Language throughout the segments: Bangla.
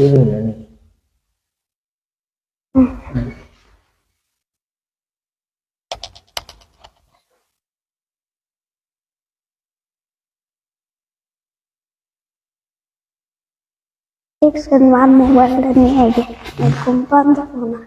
এই হইলো নাকি? एक सलमान मोबाइल नहीं है घूम बंद होना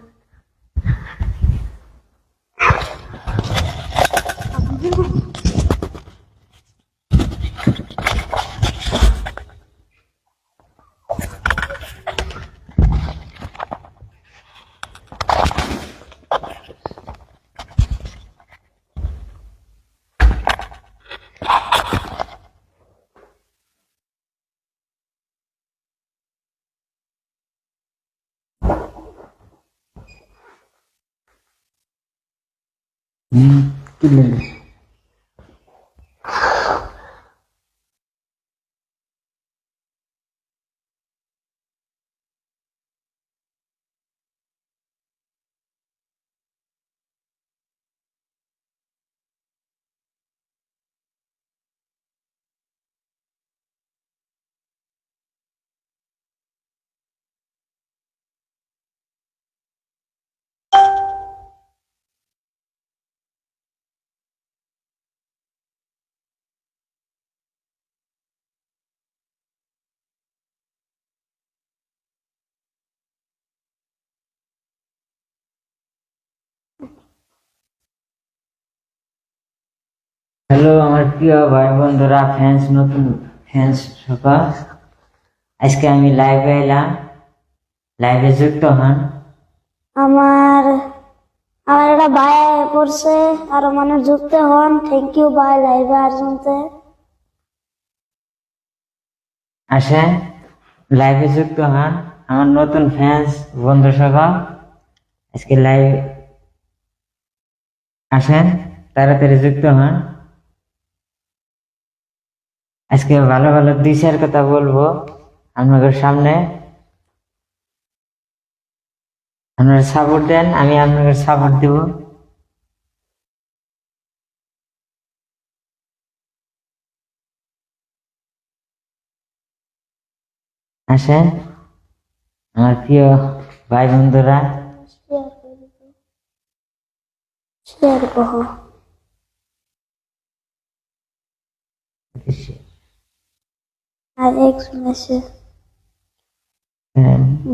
কি লাগে? হ্যালো আমার প্রিয় ভাই বন্ধুরা, নতুন ফ্যান্স সকল, আজকে আমি লাইভে এলাম। লাইভে যুক্ত হন। আমার আমার একটা ভাই পড়ছে আর মানে যুক্ত হন। থ্যাংক ইউ ভাই লাইভে আর শুনতে আসেন, লাইভে যুক্ত হন আমার নতুন ফ্যান্স বন্ধু সকল। আজকে লাইভ আসেন, তাড়াতাড়ি যুক্ত হন। আজকে ভালো ভালো 2-4 কথা বলবো আপনাদের সামনে। আপনারা সাপোর্ট দেন, আমি আপনাদের সাপোর্ট দিব। আসেন আমার প্রিয় ভাই বন্ধুরা। শেয়ার করো আর এক শুনেছে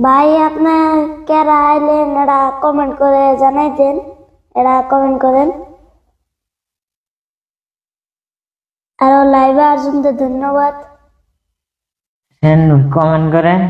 ভাই আপনি কেরা আইলেন এরা কমেন্ট করে জানাই দেন। এরা কমেন্ট করেন। আরো লাইভে আর শুনতে ধন্যবাদ। কমেন্ট করেন।